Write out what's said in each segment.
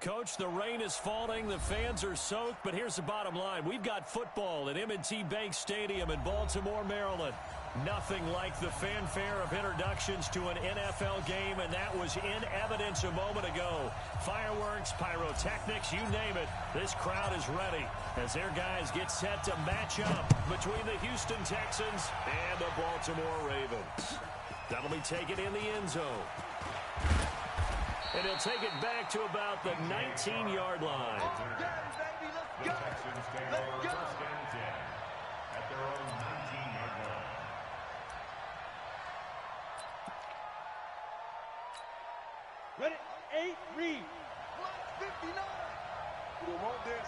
Coach, the rain is falling, the fans are soaked, but here's the bottom line. We've got football at M&T Bank Stadium in Baltimore, Maryland. Nothing like the fanfare of introductions to an NFL game, and that was in evidence a moment ago. Fireworks, pyrotechnics, you name it. This crowd is ready as their guys get set to match up between the Houston Texans and the Baltimore Ravens. That'll be taken in the end zone. And he'll take it back to about the 19-yard line. The Texans take over first and 10 at their own 19-yard line. Ready? 8, read. 59. We don't want this.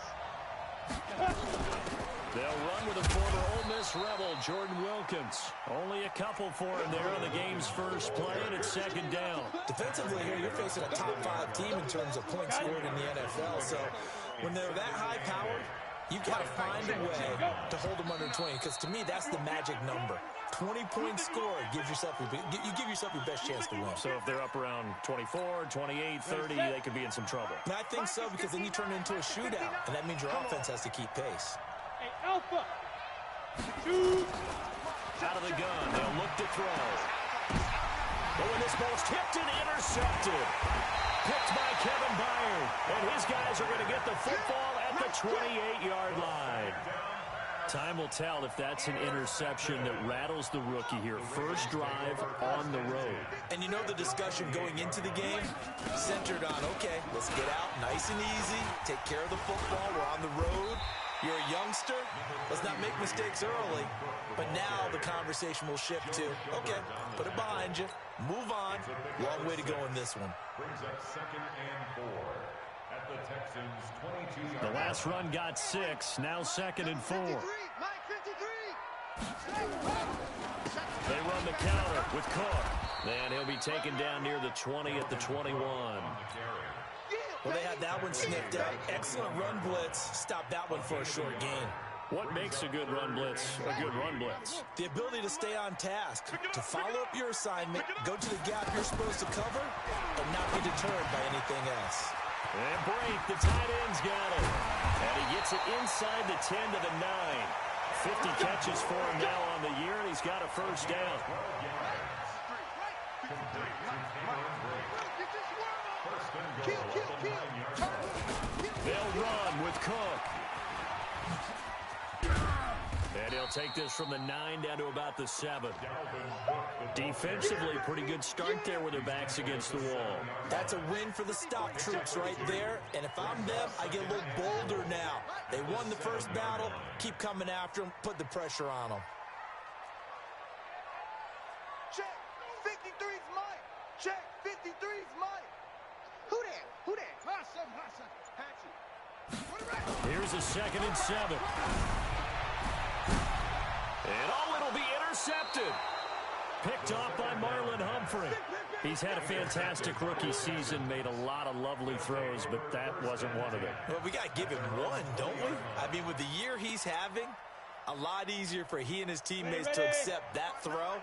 They'll run with a former Ole Miss Rebel, Jordan Wilkins. Only a couple for him there on the game's first play, and it's second down. Defensively here, you're facing a top-5 team in terms of points scored in the NFL. So when they're that high-powered, you've got to find a way to hold them under 20, because to me, that's the magic number. 20-point score gives yourself you give yourself your best chance to win. So if they're up around 24, 28, 30, they could be in some trouble. And I think so, because then you turn it into a shootout, and that means your offense has to keep pace. Hey, Alpha. Shoot. Out of the gun, they'll look to throw. But when this ball's tipped and intercepted. Picked by Kevin Byard. And his guys are going to get the football at the 28-yard line. Time will tell if that's an interception that rattles the rookie here. First drive on the road. And you know the discussion going into the game centered on, okay, let's get out nice and easy, take care of the football, we're on the road. You're a youngster, let's not make mistakes early. But now the conversation will shift to, okay, put it behind you, move on. Long way to go in this one. Brings up second and 4 at the Texans' 22-yard line. The last run got 6, now second and 4. They run the counter with Cook. And he'll be taken down near the 20 at the 21. Well, they had that one sniffed out. Excellent run blitz. Stop that one for a short gain. What makes a good run blitz a good run blitz? The ability to stay on task, to follow up your assignment, go to the gap you're supposed to cover, but not be deterred by anything else. And break, the tight end's got it. And he gets it inside the 10 to the 9. 50 catches for him now on the year, and he's got a first down. They'll run with Cook. And he'll take this from the 9 down to about the 7. Defensively, pretty good start there with their backs against the wall. That's a win for the stop troops right there. And if I'm them, I get a little bolder now. They won the first battle. Keep coming after them. Put the pressure on them. Check. 53's mine. Check. 53's mine. Who that? Who that? Massa. Hatchet. Here's a second and 7. And it'll be intercepted. Picked off by Marlon Humphrey. He's had a fantastic rookie season, made a lot of lovely throws, but that wasn't one of them. Well, we got to give him one, don't we? I mean, with the year he's having, a lot easier for he and his teammates to accept that throw,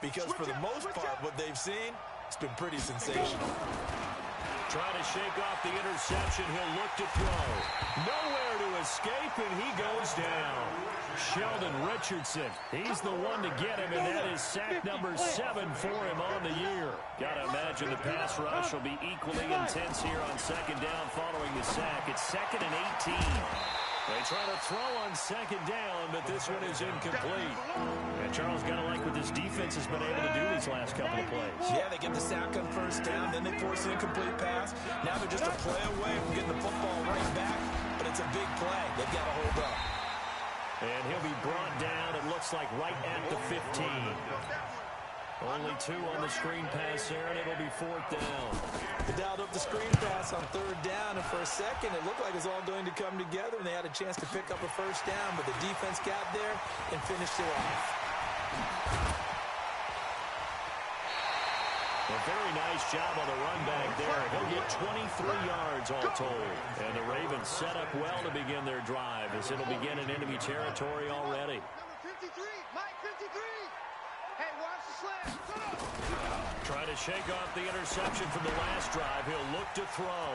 because for the most part, what they've seen, it's been pretty sensational. Trying to shake off the interception. He'll look to throw. Nowhere to escape, and he goes down. Sheldon Richardson. He's the one to get him, and that is sack number 7 for him on the year. Got to imagine the pass rush will be equally intense here on second down following the sack. It's second and 18. They try to throw on second down, but this one is incomplete. And Charles, got to like what this defense has been able to do these last couple of plays. Yeah, they get the sack on first down, then they force an incomplete pass. Now they're just a play away from getting the football right back, but it's a big play. They've got to hold up. And he'll be brought down, it looks like, right at the 15. Only 2 on the screen pass there, and it'll be 4th down. They dialed up the screen pass on 3rd down, and for a second, it looked like it was all going to come together, and they had a chance to pick up a first down, but the defense got there and finished it off. A very nice job on the run back there. He'll get 23 yards all told. And the Ravens set up well to begin their drive as it'll begin in enemy territory already. Number 53, Mike 53. Hey, watch the slam. Trying to shake off the interception from the last drive. He'll look to throw.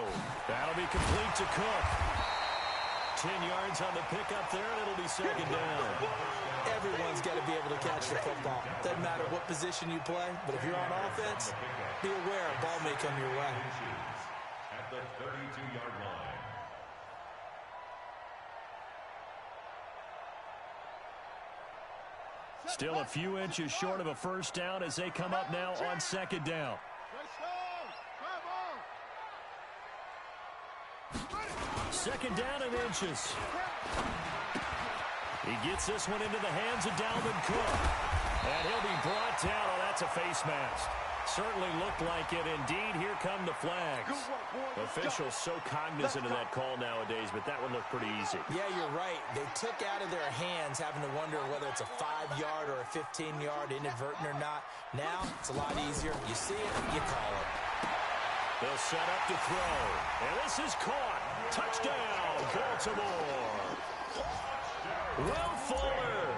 That'll be complete to Cook. 10 yards on the pickup there, and it'll be second down. Everyone's got to be able to catch the football. Doesn't matter what position you play, but if you're on offense, be aware a ball may come your way. At the 32-yard line. Still a few inches short of a first down as they come up now on second down. Second down and inches. He gets this one into the hands of Dalvin Cook. And he'll be brought down. Oh, that's a face mask. Certainly looked like it. Indeed, here come the flags. Officials so cognizant of that call nowadays, but that one looked pretty easy. Yeah, you're right. They took out of their hands having to wonder whether it's a 5-yard or a 15-yard, inadvertent or not. Now, it's a lot easier. You see it, you call it. They'll set up to throw. And this is caught. Touchdown, Baltimore. Will Fuller,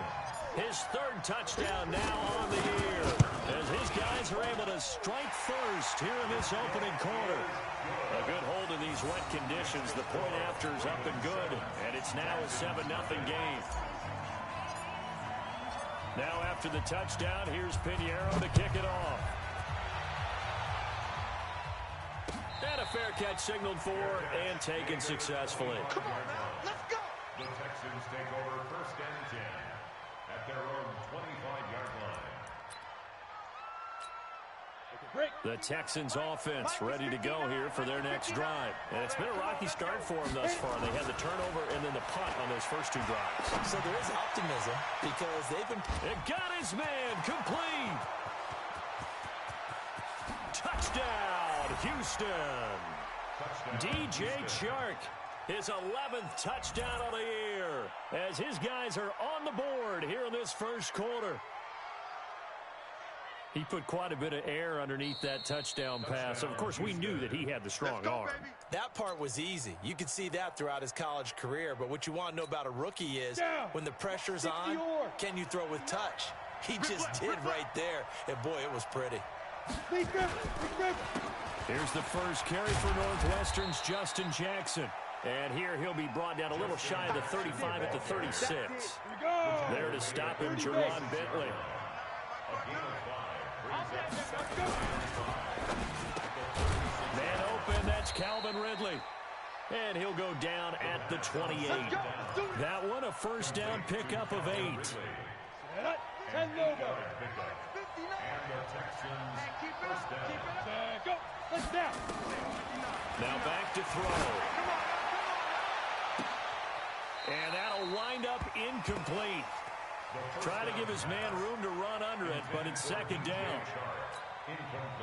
his third touchdown now on the year, as his guys are able to strike first here in this opening quarter. A good hold in these wet conditions. The point after is up and good, and it's now a 7-0 game. Now after the touchdown, here's Pinheiro to kick it off. And a fair catch signaled for and taken successfully. Come on now, let's go. The Texans take over first and 10 at their own 25-yard line. The Texans offense ready to go here for their next drive. And it's been a rocky start for them thus far. They had the turnover and then the punt on those first two drives. So there is optimism because they've been... It got his man complete. Touchdown, Houston. DJ Chark, his 11th touchdown of the year, as his guys are on the board here in this first quarter. He put quite a bit of air underneath that touchdown pass. Of course, we knew that he had the strong arm. That part was easy. You could see that throughout his college career. But what you want to know about a rookie is when the pressure's on, can you throw with touch? He just did right there. And, boy, it was pretty. Here's the first carry for Northwestern's Justin Jackson. And here he'll be brought down a little shy of the 35 at the 36. There to stop him, Jerron Bentley. Man open, that's Calvin Ridley. And he'll go down at the 28. That one a first down pickup of 8. Now back to throw. And that'll wind up incomplete. Try to give his man room to run under it, but it's second down.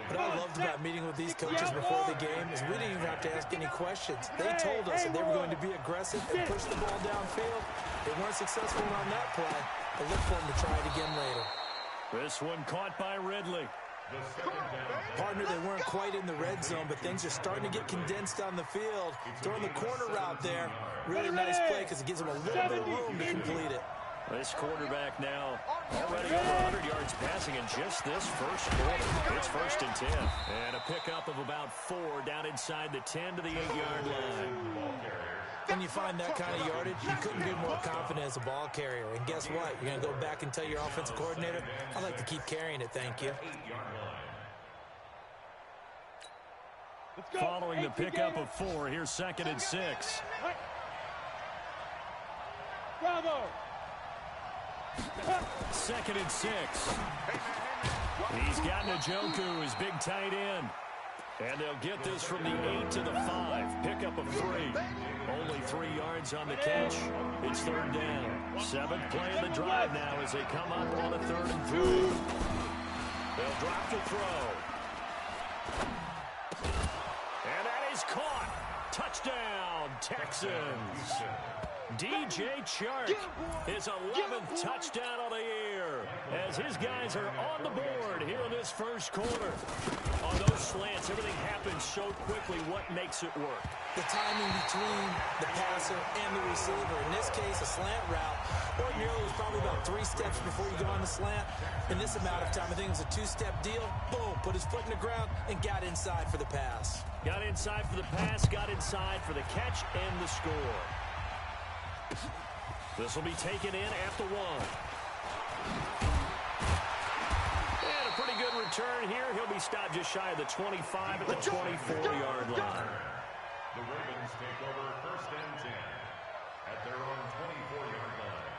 What I loved about meeting with these coaches before the game is we didn't even have to ask any questions. They told us that they were going to be aggressive and push the ball downfield. They weren't successful on that play, but look for them to try it again later. This one caught by Ridley. Partner, they weren't quite in the red zone, but things are starting to get condensed on the field. Throwing the corner route there, really nice play because it gives them a little bit of room to complete it. This quarterback now already over 100 yards passing in just this first quarter. It's first and 10. And a pickup of about 4 down inside the 10 to the 8-yard line. When you find that kind of yardage, you couldn't be more confident as a ball carrier. And guess what? You're going to go back and tell your offensive coordinator, I'd like to keep carrying it, thank you. Following the pickup of 4, here's second and 6. Bravo! Second and 6. He's got Njoku, his big tight end. And they'll get this from the 8 to the 5. Pickup of 3. Only 3 yards on the catch. It's third down. 7th play of the drive now as they come up on a 3rd and 3. They'll drop to throw. And that is caught. Touchdown, Texans. DJ Chark, his 11th touchdown of the year. as his guys are on the board here in this first quarter. On those slants, everything happens so quickly. What makes it work? The timing between the passer and the receiver. In this case, a slant route. Ordinarily, it's probably about 3 steps before you go on the slant. In this amount of time, I think it was a 2-step deal. Boom, put his foot in the ground and got inside for the pass. Got inside for the pass, got inside for the catch and the score. This will be taken in at the 1. And a pretty good return here. He'll be stopped just shy of the 25 at the 24-yard line. The Ravens take over 1st and 10 at their own 24-yard line.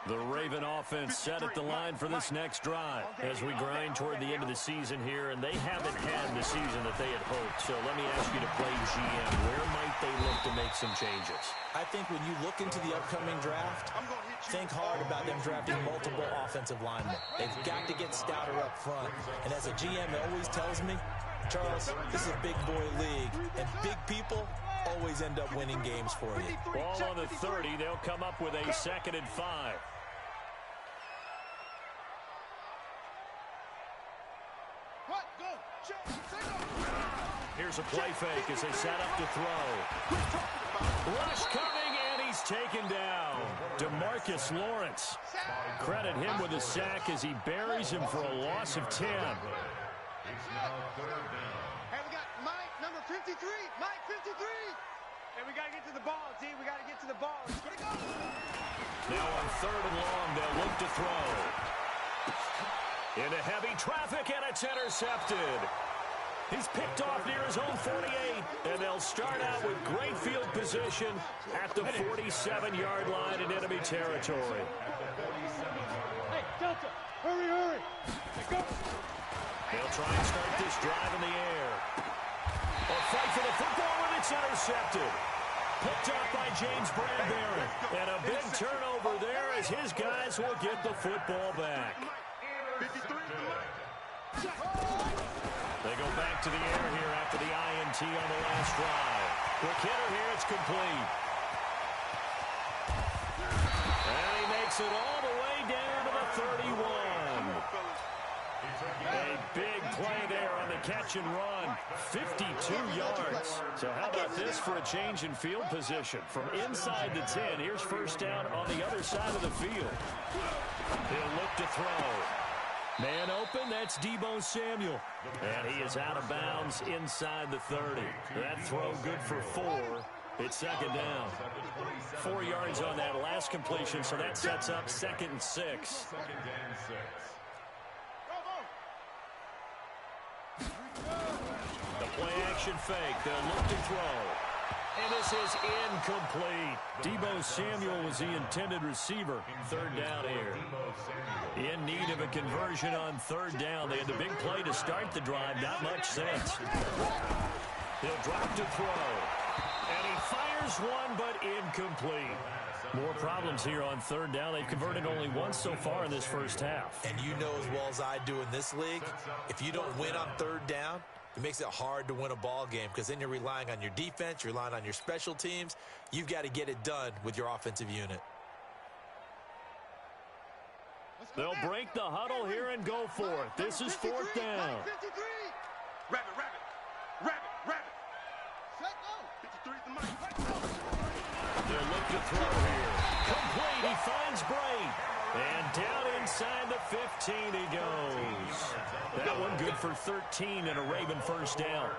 The Raven offense set at the line for this next drive as we grind toward the end of the season here, and they haven't had the season that they had hoped. So let me ask you to play GM. Where might they look to make some changes? I think when you look into the upcoming draft, think hard about them drafting multiple offensive linemen. They've got to get stouter up front. And as a GM always tells me, Charles, this is a big boy league, and big people always end up winning games for you. Ball on the 30. They'll come up with a 2nd and 5. Here's a play fake as they set up to throw. Rush coming, and he's taken down. DeMarcus Lawrence. Credit him with a sack as he buries him for a loss of 10. It's now 3rd down. Hey, we got Mike, number 53. Mike, 53. Hey, we got to get to the ball, D. We got to get to the ball. Let's get it go. Now on 3rd and long, they'll look to throw. Into heavy traffic, and it's intercepted. He's picked off near his own 48, and they'll start out with great field position at the 47-yard line in enemy territory. Hey, Delta, hurry, hurry. Go. They'll try and start this drive in the air. A fight for the football, and it's intercepted. Picked up by James Bradbury. And a big turnover there as his guys will get the football back. 53. They go back to the air here after the INT on the last drive. Quick hitter here, it's complete. And he makes it all the way down to the 31. A big play there on the catch and run. 52 yards. So how about this for a change in field position? From inside the 10, here's 1st down on the other side of the field. He'll look to throw. Man open, that's Deebo Samuel. And he is out of bounds inside the 30. That throw good for 4. It's 2nd down. 4 yards on that last completion, so that sets up 2nd and 6. 2nd and 6. The play action fake, they'll look to throw. And this is incomplete. Deebo Samuel was the intended receiver. 3rd down here. In need of a conversion on 3rd down. They had the big play to start the drive. Not much sense. He'll drop to throw. And he fires one, but incomplete. More problems here on 3rd down. They've converted only once so far in this first half. And you know as well as I do in this league, if you don't win on 3rd down, it makes it hard to win a ball game because then you're relying on your defense, you're relying on your special teams. You've got to get it done with your offensive unit. They'll break the huddle here and go for it. This is 4th down. Rabbit. Set go. 53 is the mic. They'll look to throw here. Complete. He finds Bray. And down inside the 15 he goes. That one good for 13 and a Raven 1st down.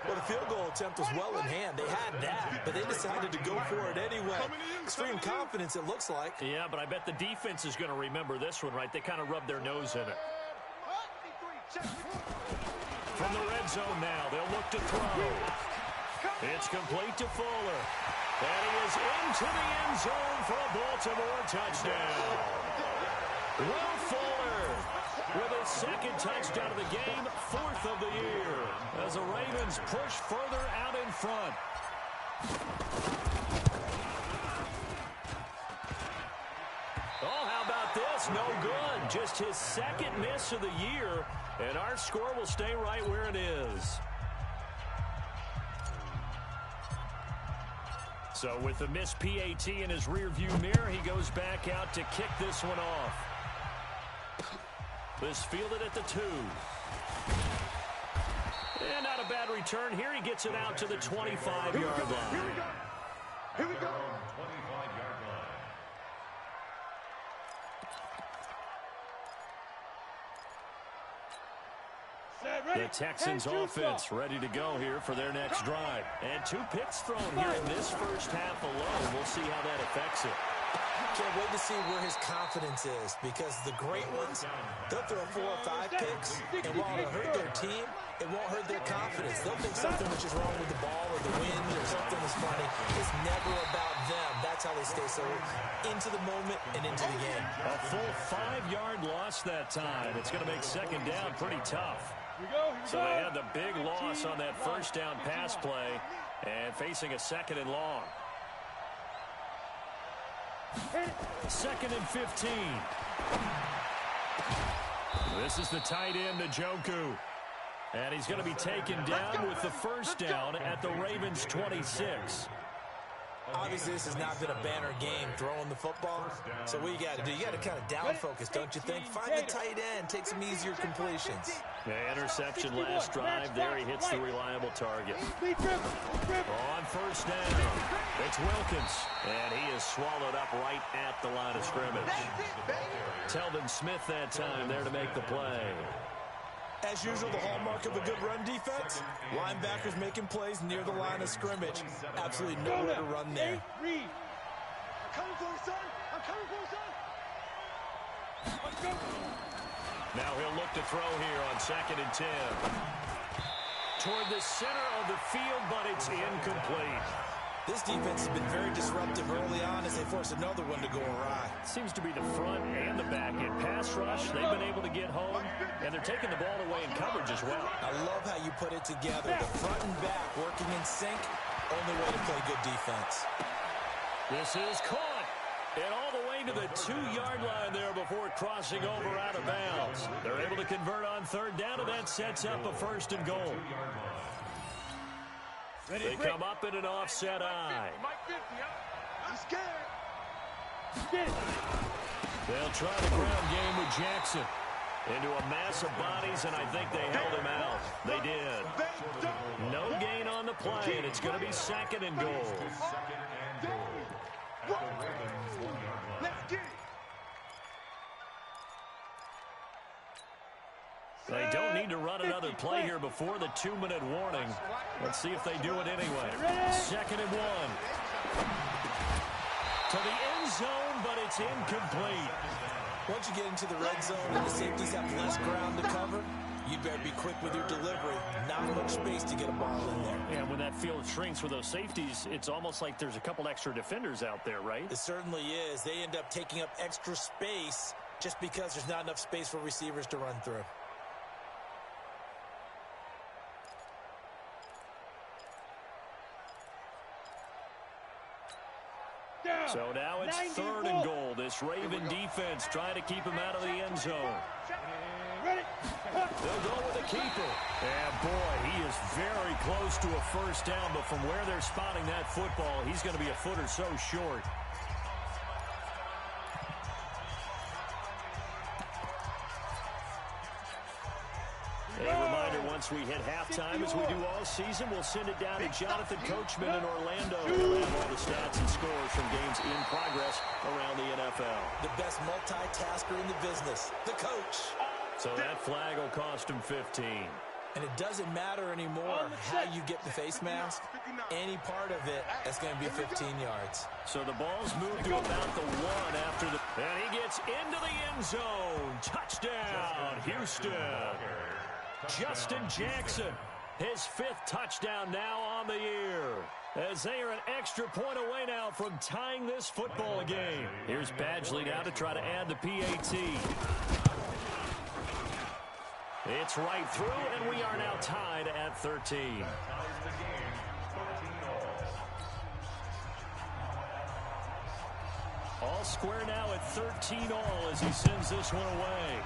Well, the field goal attempt was well in hand. They had that, but they decided to go for it anyway. Extreme confidence, it looks like. Yeah, but I bet the defense is going to remember this one, right? They kind of rubbed their nose in it. From the red zone now, they'll look to throw. It's complete to Fuller. And he is into the end zone for a Baltimore touchdown. Will Fuller with his 2nd touchdown of the game, 4th of the year, as the Ravens push further out in front. Oh, how about this? No good. Just his 2nd miss of the year, and our score will stay right where it is. So with the missed PAT in his rearview mirror, he goes back out to kick this one off. This fielded at the 2. And not a bad return here. He gets it out to the 25-yard line. Here we go. Here we go. 25-yard line. The Texans offense ready to go here for their next drive. And 2 picks thrown here in this first half alone. We'll see how that affects it. Can't wait to see where his confidence is, because the great ones, they'll throw 4 or 5 picks, and while it'll hurt their team, it won't hurt their confidence. They'll think something which is wrong with the ball or the wind or something is funny. It's never about them. That's how they stay so into the moment and into the game. A full 5-yard loss that time. It's going to make second down pretty tough. So they had the big loss on that first down pass play and facing a 2nd and long. 2nd and 15. This is the tight end, Njoku. And he's going to be taken down with the first down at the Ravens' 26. Obviously, this has not been a banner game throwing the football. So what you got to do, you got to kind of down focus, don't you think? Find the tight end, take some easier completions. The interception last drive. There he hits the reliable target. On first down, it's Wilkins. And he is swallowed up right at the line of scrimmage. Telvin Smith that time there to make the play. As usual, the hallmark of a good run defense, linebackers making plays near the line of scrimmage. Absolutely nowhere to run there. I'm coming for you, son. I'm coming for you, son. Let's go. Now he'll look to throw here on 2nd and 10. Toward the center of the field, but it's incomplete. This defense has been very disruptive early on as they force another one to go awry. Seems to be the front and the back end. Pass rush, they've been able to get home, and they're taking the ball away in coverage as well. I love how you put it together. The front and back working in sync, only way to play good defense. This is caught. And all the way to the 2-yard line there before crossing over out of bounds. They're able to convert on 3rd down, and that sets up a 1st and goal. They come up in an offset eye. I'm scared. They'll try the ground game with Jackson. Into a mass of bodies, and I think they held him out. They did. No gain on the play, and it's going to be 2nd and goal. Let's get it. They don't need to run another play here before the 2-minute warning. Let's see if they do it anyway. 2nd and 1. To the end zone, but it's incomplete. Once you get into the red zone and the safeties have less ground to cover, you better be quick with your delivery. Not much space to get a ball in there. And when that field shrinks with those safeties, it's almost like there's a couple extra defenders out there, right? It certainly is. They end up taking up extra space just because there's not enough space for receivers to run through. So now it's 3rd and goal. This Raven defense trying to keep him out of the end zone. They'll go with the keeper. And boy, he is very close to a first down, but from where they're spotting that football, he's going to be a foot or so short. A reminder, once we hit halftime, as we do all season, we'll send it down to Jonathan Coachman in Orlando. He'll have all the stats and scores from games in progress around the NFL. The best multitasker in the business, the coach. So that flag will cost him 15. And it doesn't matter anymore how you get the face mask. Any part of it, that's going to be 15 yards. So the ball's moved to about the 1 after the... And he gets into the end zone. Touchdown, Houston. Justin Jackson, his 5th touchdown now on the year. As they are an extra point away now from tying this football game. Here's Badgley now to try to add the PAT. It's right through, and we are now tied at 13. All square now at 13 all as he sends this one away.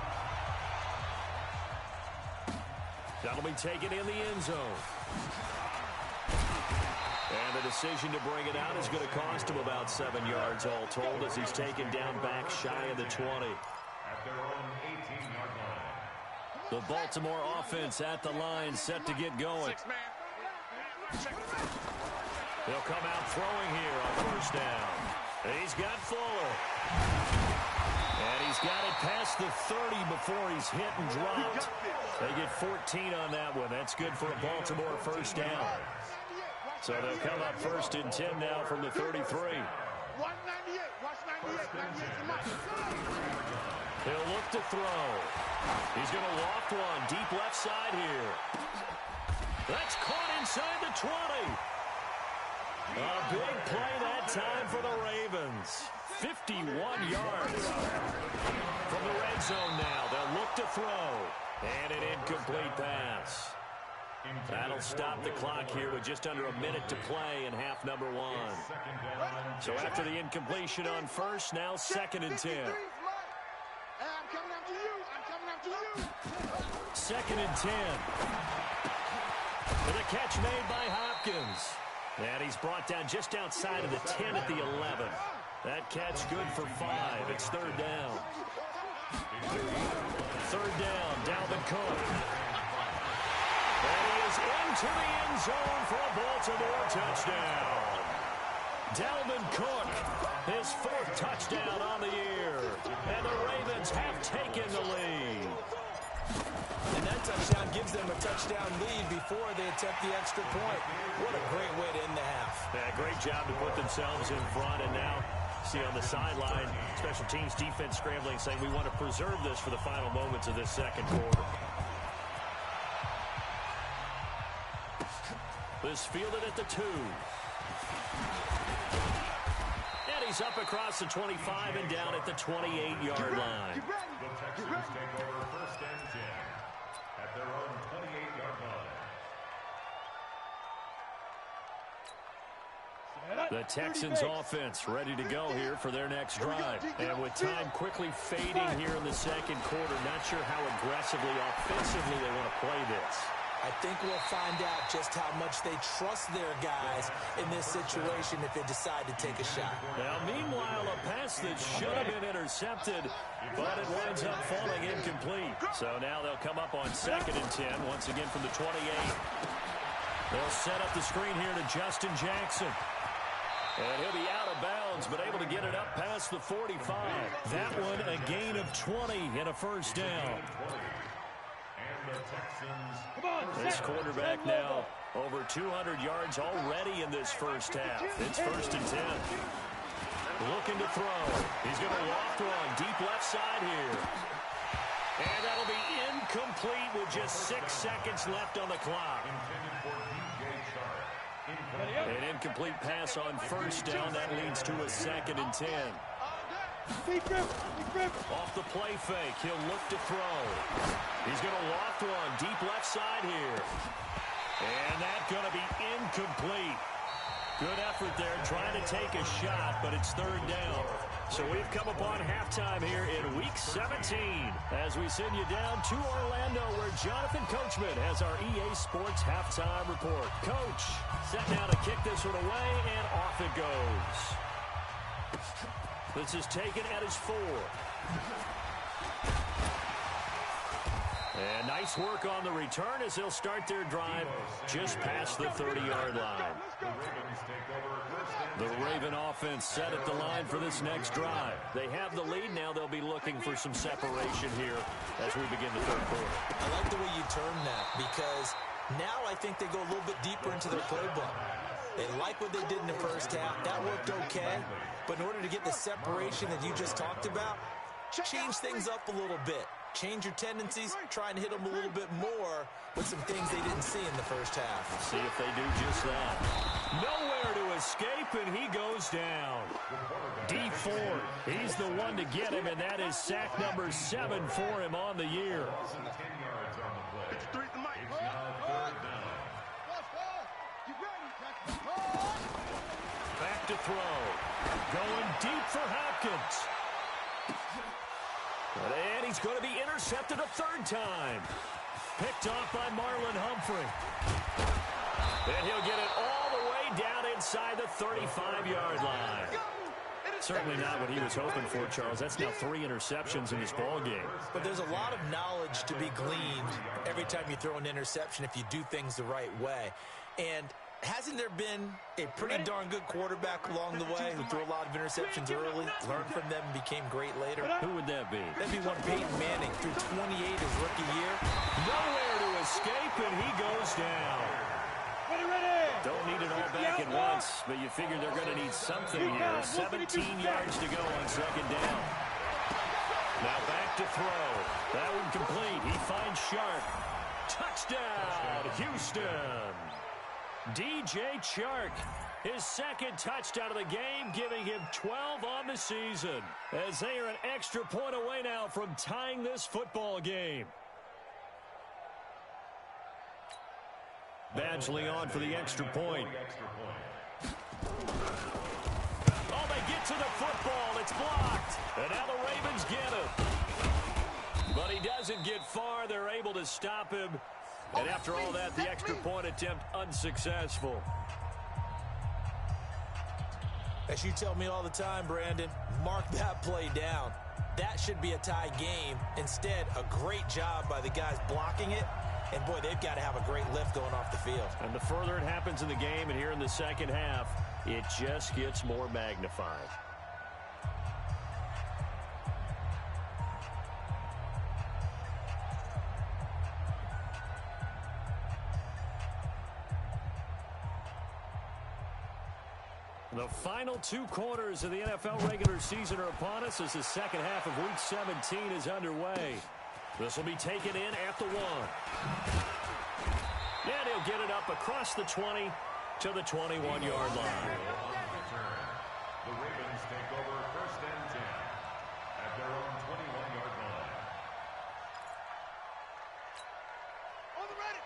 That'll be taken in the end zone. And the decision to bring it out is going to cost him about 7 yards all told as he's taken down back shy of the 20. At their own 18-yard line. The Baltimore offense at the line, set to get going. He'll come out throwing here on first down. He's got Fuller. And he's got it past the 30 before he's hit and dropped. They get 14 on that one. That's good for a Baltimore first down. So they'll come up first and 10 now from the 33. Watch 98. Watch 98. 98's the mark. He'll look to throw. He's going to loft one deep left side here. That's caught inside the 20. A big play that time for the Ravens. 51 yards. From the red zone now, they'll look to throw. And an incomplete pass. That'll stop the clock here with just under a minute to play in half number 1. So after the incompletion on first, now 2nd and 10. I'm coming after you. I'm coming after you. 2nd and 10. With a catch made by Hopkins. And he's brought down just outside of the 10 at the 11. That catch good for 5. It's 3rd down. 3rd down, Dalvin Cook. And he is into the end zone for a Baltimore touchdown. Dalvin Cook, his 4th touchdown on the year. And the Ravens have taken the lead. And that touchdown gives them a touchdown lead before they attempt the extra point. What a great way to end the half. Yeah, great job to put themselves in front. And now, see on the sideline, special teams defense scrambling, saying we want to preserve this for the final moments of this second quarter. This fielded at the 2. And he's up across the 25 and down at the 28-yard line. The Texans take over first and 10 at their own 28-yard line. The Texans offense ready to go here for their next drive. And with time quickly fading here in the second quarter, not sure how aggressively, offensively they want to play this. I think we'll find out just how much they trust their guys in this situation if they decide to take a shot. Now, meanwhile, a pass that should have been intercepted, but it winds up falling incomplete. So now they'll come up on 2nd and 10, once again from the 28. They'll set up the screen here to Justin Jackson. And he'll be out of bounds, but able to get it up past the 45. That one a gain of 20 and a first down. This quarterback now over 200 yards already in this first half. It's 1st and 10. Looking to throw. He's going to loft one deep left side here. And that'll be incomplete with just 6 seconds left on the clock. An incomplete pass on first down. That leads to a 2nd and 10. Off the play fake, he'll look to throw. He's going to loft one deep left side here. And that's going to be incomplete. Good effort there, trying to take a shot, but it's 3rd down. So we've come upon halftime here in Week 17 as we send you down to Orlando where Jonathan Coachman has our EA Sports Halftime Report. Coach, set down to kick this one away, and off it goes. This is taken at his 4. And nice work on the return as they'll start their drive just past the 30-yard line. The Raven offense set at the line for this next drive. They have the lead. Now they'll be looking for some separation here as we begin the 3rd quarter. I like the way you term that because now I think they go a little bit deeper into their playbook. They like what they did in the first half. That worked okay. But in order to get the separation that you just talked about, change things up a little bit. Change your tendencies, try and hit them a little bit more with some things they didn't see in the first half. See if they do just that. Nowhere to escape, and he goes down. D Ford, he's the one to get him, and that is sack number 7 for him on the year. Back to throw. Going deep for Hopkins. And he's going to be intercepted a 3rd time. Picked off by Marlon Humphrey. And he'll get it all the way down inside the 35-yard line. Certainly not what he was hoping for, Charles. That's now 3 interceptions in this ball game. But there's a lot of knowledge to be gleaned every time you throw an interception if you do things the right way. And hasn't there been a pretty darn good quarterback along the way who threw a lot of interceptions early, learned from them, and became great later? Who would that be? That'd be one Peyton Manning, threw 28 his rookie year. Nowhere to escape, and he goes down. Don't need it all back at once, but you figure they're going to need something here. 17 yards to go on second down. Now back to throw. That one complete. He finds Sharp. Touchdown, Houston. DJ Chark, his second touchdown of the game, giving him 12 on the season, as they are an extra point away now from tying this football game. Badgley on for the extra point. Oh, they get to the football. It's blocked. And now the Ravens get him. But he doesn't get far. They're able to stop him. And after all that, the extra point attempt unsuccessful. As you tell me all the time, Brandon, mark that play down. That should be a tie game. Instead, a great job by the guys blocking it. And, boy, they've got to have a great lift going off the field. And the further it happens in the game and here in the second half, it just gets more magnified. The final 2 quarters of the NFL regular season are upon us as the second half of Week 17 is underway. This will be taken in at the 1. And he'll get it up across the 20 to the 21-yard line. The Ravens take over 1st and 10 at their own 21-yard line.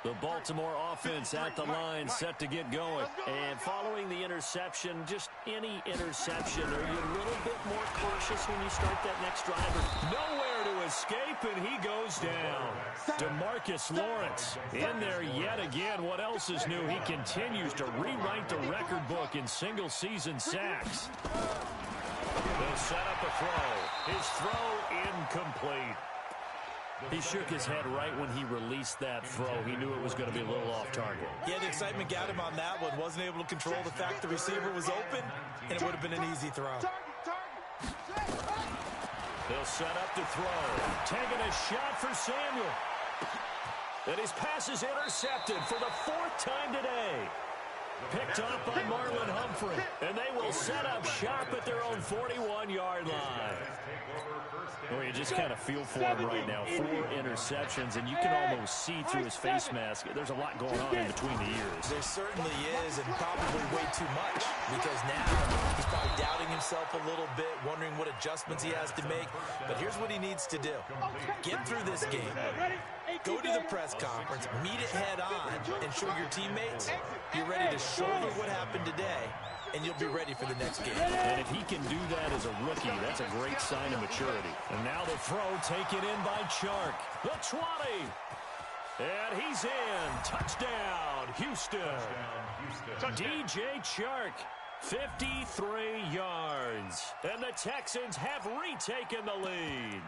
The Baltimore offense at the line, set to get going. And following the interception, just any interception, are you a little bit more cautious when you start that next drive? Nowhere to escape, and he goes down. DeMarcus Lawrence in there yet again. What else is new? He continues to rewrite the record book in single-season sacks. They'll set up a throw. His throw incomplete. He shook his head right when he released that throw. He knew it was going to be a little off target. Yeah, the excitement got him on that one. Wasn't able to control the fact the receiver was open, and it would have been an easy throw. They'll set up to throw. Taking a shot for Samuel. And his pass is intercepted for the 4th time today. Picked off by Marlon Humphrey. And they will set up shop at their own 41-yard line. Well, you just kind of feel for him right now. 4 interceptions, and you can almost see through his face mask. There's a lot going on in between the ears. There certainly is, and probably way too much, because now he's probably doubting himself a little bit, wondering what adjustments he has to make. But here's what he needs to do. Get through this game. Go to the press conference, meet it head on, and show your teammates you're ready to shoulder what happened today, and you'll be ready for the next game. And if he can do that as a rookie, that's a great sign of maturity. And now the throw taken in by Chark. The 20. And he's in. Touchdown, Houston. DJ Chark, 53 yards. And the Texans have retaken the lead.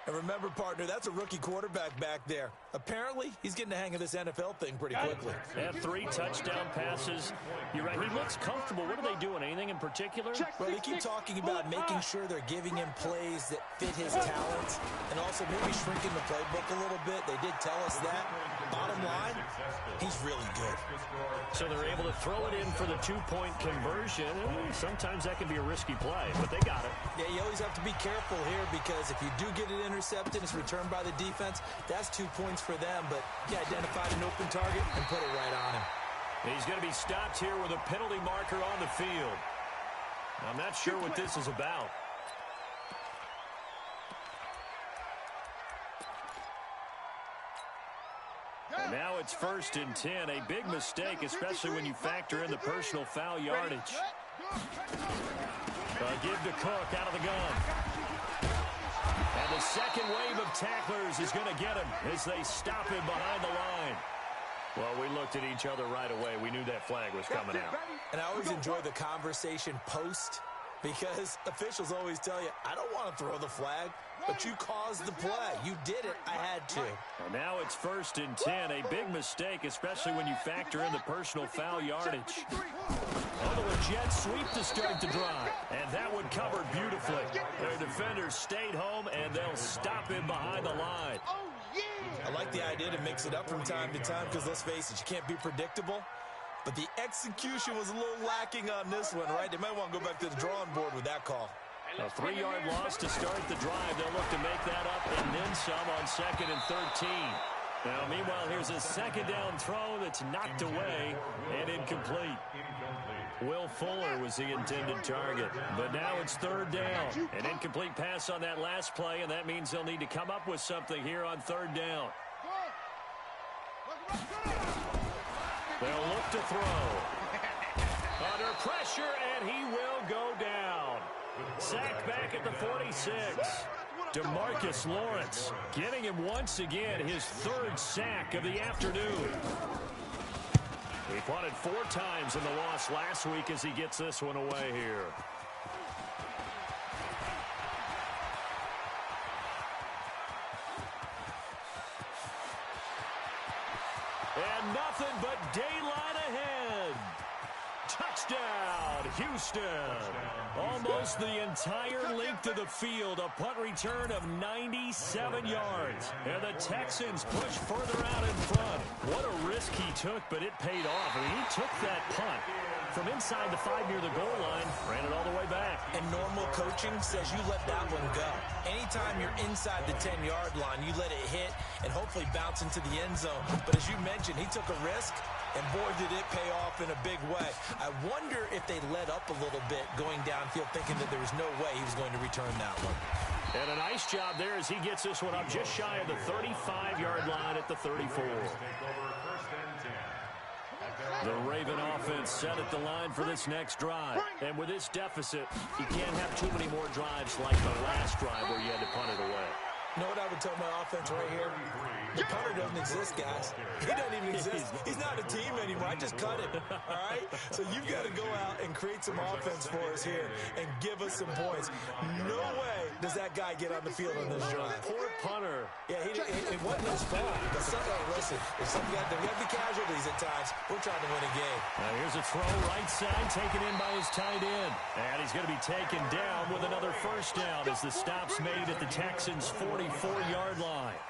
And remember, partner, that's a rookie quarterback back there. Apparently, he's getting the hang of this NFL thing pretty quickly. And 3 touchdown passes. You're right, he looks comfortable. What are they doing? Anything in particular? Well, they keep talking about making sure they're giving him plays that fit his talents and also maybe shrinking the playbook a little bit. They did tell us that. Bottom line, he's really good. So they're able to throw it in for the 2-point conversion. Sometimes that can be a risky play, but they got it. Yeah, you always have to be careful here because if you do get it intercepted, it's returned by the defense. That's 2 points for them, but he identified an open target and put it right on him. He's going to be stopped here with a penalty marker on the field. I'm not sure what this is about. And now it's 1st and 10. A big mistake, especially when you factor in the personal foul yardage. Give to Cook out of the gun. And the second wave of tacklers is going to get him as they stop him behind the line. Well, we looked at each other right away. We knew that flag was coming out. And I always enjoy the conversation post because officials always tell you, I don't want to throw the flag, but you caused the play. You did it. I had to. And now it's 1st and 10. A big mistake, especially when you factor in the personal foul yardage. Although a jet sweep to start the drive. And that one covered beautifully. Their defenders stayed home, and they'll stop him behind the line. I like the idea to mix it up from time to time because, let's face it, you can't be predictable. But the execution was a little lacking on this one, right? They might want to go back to the drawing board with that call. A 3-yard loss to start the drive. They'll look to make that up and then some on 2nd and 13. Now, meanwhile, here's a 2nd down throw that's knocked away and incomplete. Will Fuller was the intended target, but now it's 3rd down. An incomplete pass on that last play, and that means they'll need to come up with something here on 3rd down. They'll look to throw. Under pressure, and he will go down. Sacked back at the 46. DeMarcus Lawrence getting him once again his 3rd sack of the afternoon. He punted 4 times in the loss last week as he gets this one away here. And nothing but daylight ahead. Touchdown, Houston. Almost the entire length of the field. A punt return of 97 yards. And the Texans push further out in front. What a risk he took, but it paid off. I mean, he took that punt from inside the 5 near the goal line, ran it all the way back. And normal coaching says you let that one go. Anytime you're inside the 10-yard line, you let it hit and hopefully bounce into the end zone. But as you mentioned, he took a risk, and boy, did it pay off in a big way. I wonder if they let up a little bit going downfield, thinking that there was no way he was going to return that one. And a nice job there as he gets this one up just shy of the 35-yard line at the 34. The Raven offense set at the line for this next drive. And with this deficit, you can't have too many more drives like the last drive where you had to punt it away. You know what I would tell my offense right here? The punter doesn't exist, guys. He doesn't even exist. He's not a team anymore. I just cut him, all right? So you've got to go out and create some offense for us here and give us some points. No way does that guy get on the field on this drive. Poor punter. Yeah, it wasn't his fault. But listen, if something got to be casualties at times, we're trying to win a game. Now here's a throw right side taken in by his tight end. And he's going to be taken down with another 1st down as the stop's made at the Texans' 44-yard line.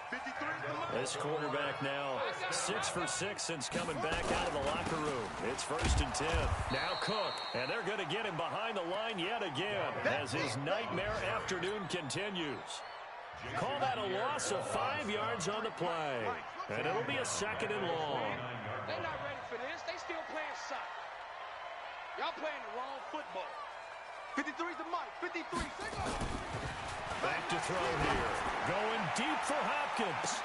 This quarterback now 6 for 6 since coming back out of the locker room. It's 1st and 10. Now Cook, and they're going to get him behind the line yet again as his nightmare afternoon continues. Call that a loss of 5 yards on the play. And it'll be a 2nd and long. They're not ready for this. They still playing soccer. Y'all playing the wrong football. 53's the mic. 53. Back to throw here. Going deep for Hopkins.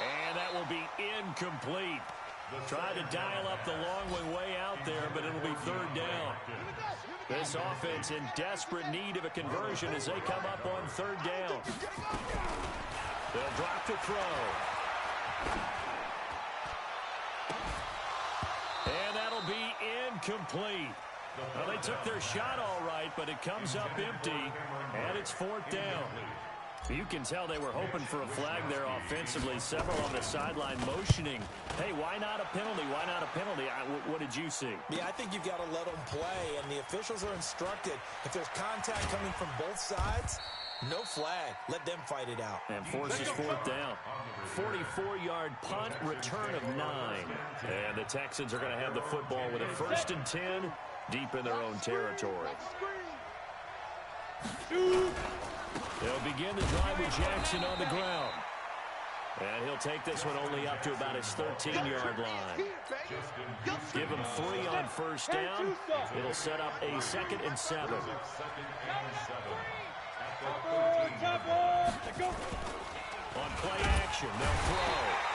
And that will be incomplete. Tried to dial up the long way out there, but it'll be 3rd down. This offense in desperate need of a conversion as they come up on 3rd down. They'll drop to throw. And that'll be incomplete. Well, they took their shot all right, but it comes up empty, and it's 4th down. You can tell they were hoping for a flag there offensively. Several on the sideline motioning, hey, why not a penalty? Why not a penalty? What did you see? Yeah, I think you've got to let them play, and the officials are instructed. If there's contact coming from both sides, no flag. Let them fight it out. And forces 4th down. 44-yard punt, return of 9. And the Texans are going to have the football with a 1st and 10 deep in their own territory. They'll begin the drive with Jackson on the ground. And he'll take this one only up to about his 13-yard line. Give him 3 on 1st down. It'll set up a 2nd and 7. On play action, they'll throw.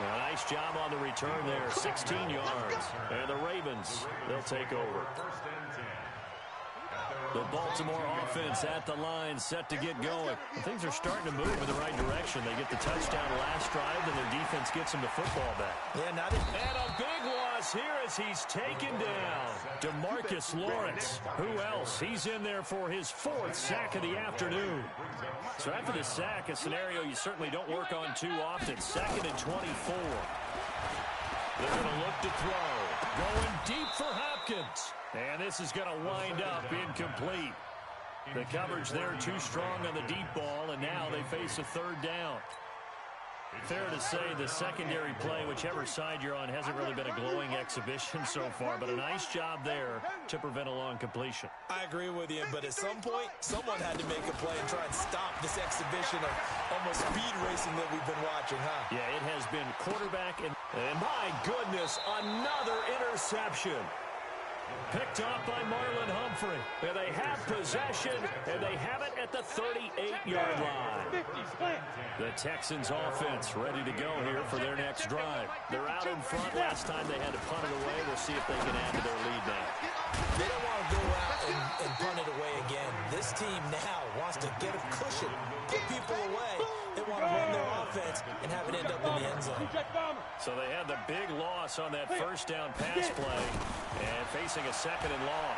A nice job on the return there, 16 yards. And the Ravens, they'll take over. The Baltimore offense at the line, set to get going. Things are starting to move in the right direction. They get the touchdown last drive, and their defense gets them the football back. Yeah, and a big loss here as he's taken down. DeMarcus Lawrence. Who else? He's in there for his 4th sack of the afternoon. So after the sack, a scenario you certainly don't work on too often. 2nd and 24. They're going to look to throw. Going deep for Hopkins. And this is going to wind up incomplete. The coverage there too strong on the deep ball, and now they face a 3rd down. Fair to say the secondary play, whichever side you're on, hasn't really been a glowing exhibition so far, but a nice job there to prevent a long completion. I agree with you, but at some point, someone had to make a play and try and stop this exhibition of almost speed racing that we've been watching, huh? Yeah, it has been quarterback, and my goodness, another interception. Picked off by Marlon Humphrey. And they have possession, and they have it at the 38-yard line. The Texans offense ready to go here for their next drive. They're out in front. Last time they had to punt it away. We'll see if they can add to their lead now. They don't want to go out and punt it away again. This team now wants to get a cushion, get people away. They want to run their offense and have it end up in the end zone. So they had the big loss on that first down pass play and facing a 2nd and long.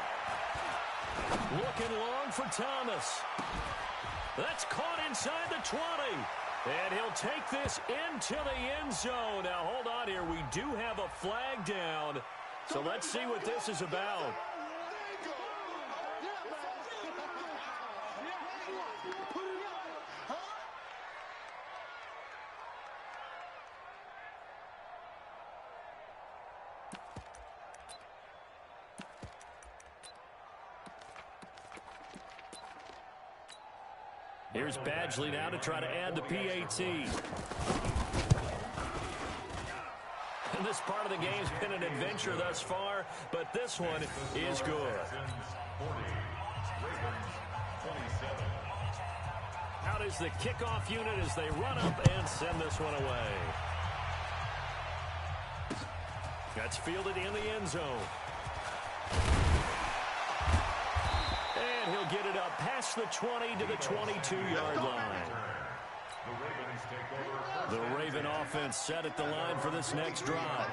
Looking long for Thomas. That's caught inside the 20. And he'll take this into the end zone. Now, hold on here. We do have a flag down. So let's see what this is about. Here's Badgley now to try to add the PAT. And this part of the game's been an adventure thus far, but this one is good. Out is the kickoff unit as they run up and send this one away. That's fielded in the end zone. And he'll get it up past the 20 to the 22-yard line. The Raven offense set at the line for this next drive.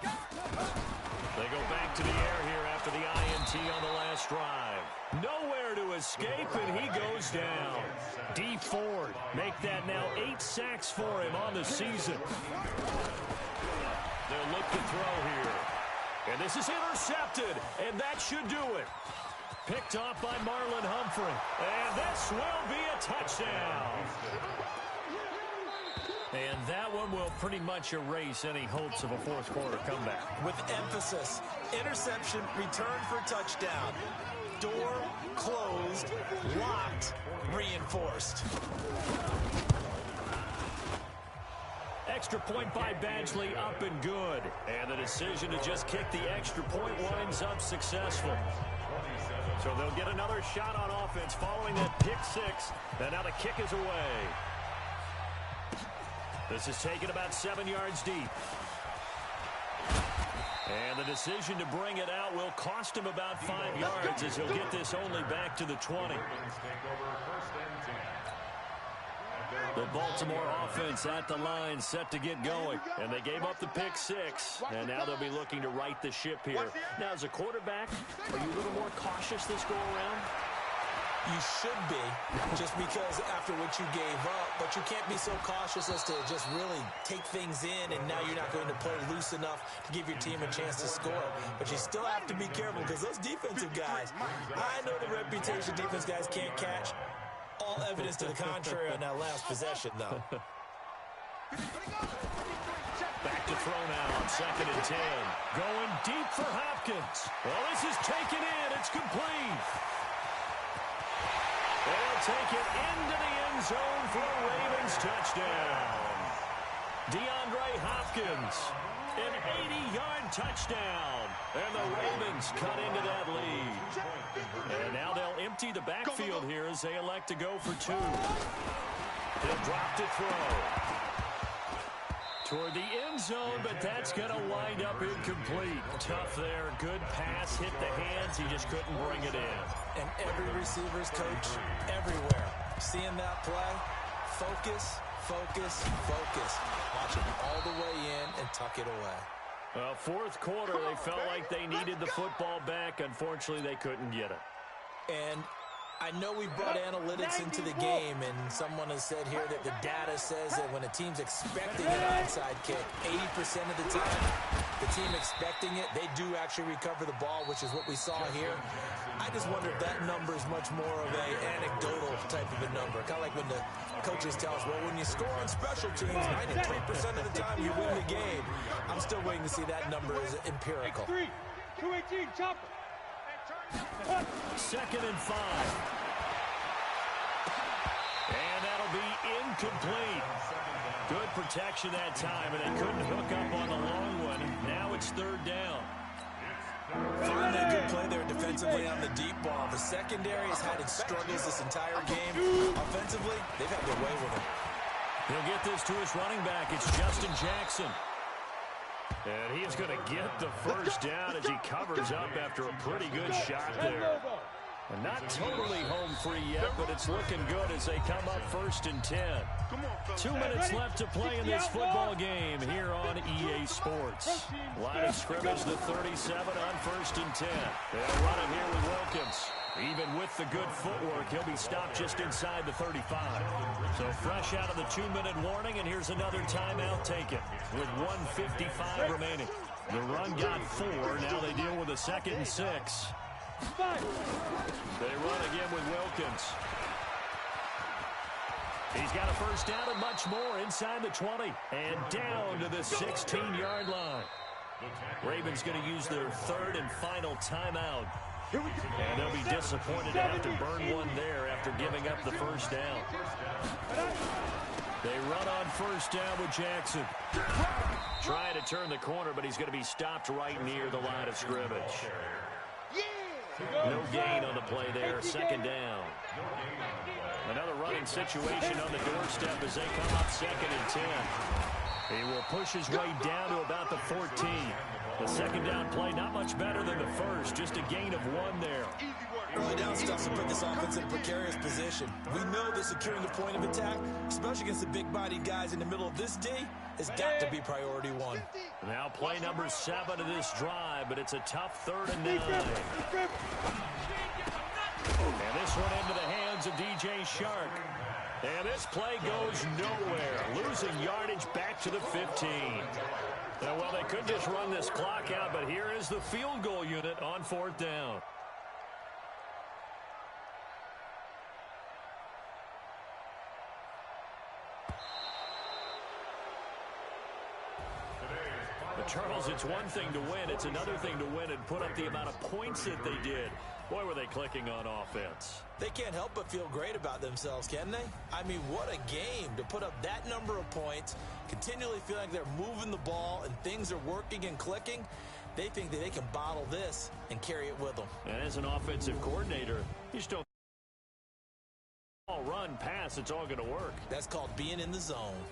They go back to the air here after the INT on the last drive. Nowhere to escape, and he goes down. D. Ford make that now 8 sacks for him on the season. They'll look to throw here. And this is intercepted, and that should do it. Picked off by Marlon Humphrey. And this will be a touchdown. And that one will pretty much erase any hopes of a fourth quarter comeback. With emphasis, interception, return for touchdown. Door closed, locked, reinforced. Extra point by Badgley, up and good. And the decision to just kick the extra point winds up successful. So they'll get another shot on offense following that pick six. And now the kick is away. This is taken about 7 yards deep. And the decision to bring it out will cost him about 5 yards as he'll get this only back to the 20. The Baltimore offense at the line, set to get going. And they gave up the pick six. And now they'll be looking to right the ship here. Now, as a quarterback, are you a little more cautious this go-around? You should be, just because after what you gave up, but you can't be so cautious as to just really take things in, and now you're not going to play loose enough to give your team a chance to score. But you still have to be careful because those defensive guys, I know the reputation defense guys can't catch. All evidence to the contrary on that last possession, though. Back to throw now on 2nd and 10. Going deep for Hopkins. Well, this is taken in. It's complete. They'll take it into the end zone for a Ravens touchdown. DeAndre Hopkins, an 80-yard touchdown. And the Ravens cut into that lead. And now they'll empty the backfield here as they elect to go for two. He'll drop to throw. Toward the end zone, but that's going to wind up incomplete. Tough there. Good pass. Hit the hands. He just couldn't bring it in. And every receiver's coach everywhere. Seeing that play, focus, focus, focus. Watch him all the way in and tuck it away. Well, fourth quarter, they felt like they needed the football back. Unfortunately, they couldn't get it. And I know we brought analytics into the game, and someone has said here that the data says that when a team's expecting an onside kick, 80% of the time, the team expecting it, they do actually recover the ball, which is what we saw here. I just wonder if that number is much more of an anecdotal type of a number. Kind of like when the coaches tell us, well, when you score on special teams, 93% of the time you win the game. I'm still waiting to see that number is empirical. 218, chopper. 2nd and 5. And that'll be incomplete. Good protection that time, and they couldn't hook up on the long one. Now it's 3rd down. Finally, a good play there defensively on the deep ball. The secondary has had its struggles this entire game. Offensively, they've had their way with it. He'll get this to his running back. It's Justin Jackson. And he's going to get the first down as he covers up after a pretty good shot there. And not totally home free yet, but it's looking good as they come up 1st and 10. 2 minutes left to play in this football game here on EA Sports. Line of scrimmage, the 37 on 1st and 10. They'll run it here with Wilkins. Even with the good footwork, he'll be stopped just inside the 35. So fresh out of the 2-minute warning, and here's another timeout taken with 1:55 remaining. The run got 4. Now they deal with a 2nd and 6. They run again with Wilkins. He's got a first down and much more inside the 20. And down to the 16-yard line. Ravens going to use their 3rd and final timeout. And they'll be disappointed to have to burn one there after giving up the first down. They run on 1st down with Jackson. Trying to turn the corner, but he's going to be stopped right near the line of scrimmage. No gain on the play there. 2nd down. Another running situation on the doorstep as they come up 2nd and 10. He will push his way down to about the 14. The 2nd down play not much better than the first. Just a gain of 1 there. Early down stuff to put this offense in a precarious position. We know that securing the point of attack, especially against the big-bodied guys in the middle of this D, has got to be priority 1. Now play number 7 of this drive, but it's a tough 3rd and 9. And this one into the hands of DJ Shark. And this play goes nowhere. Losing yardage back to the 15. Well, they could just run this clock out, but here is the field goal unit on 4th down. Charles, it's one thing to win. It's another thing to win and put up the amount of points that they did. Boy, were they clicking on offense. They can't help but feel great about themselves, can they? I mean, what a game to put up that number of points, continually feel like they're moving the ball and things are working and clicking. They think that they can bottle this and carry it with them. And as an offensive coordinator, you just don't run, pass, it's all going to work. That's called being in the zone.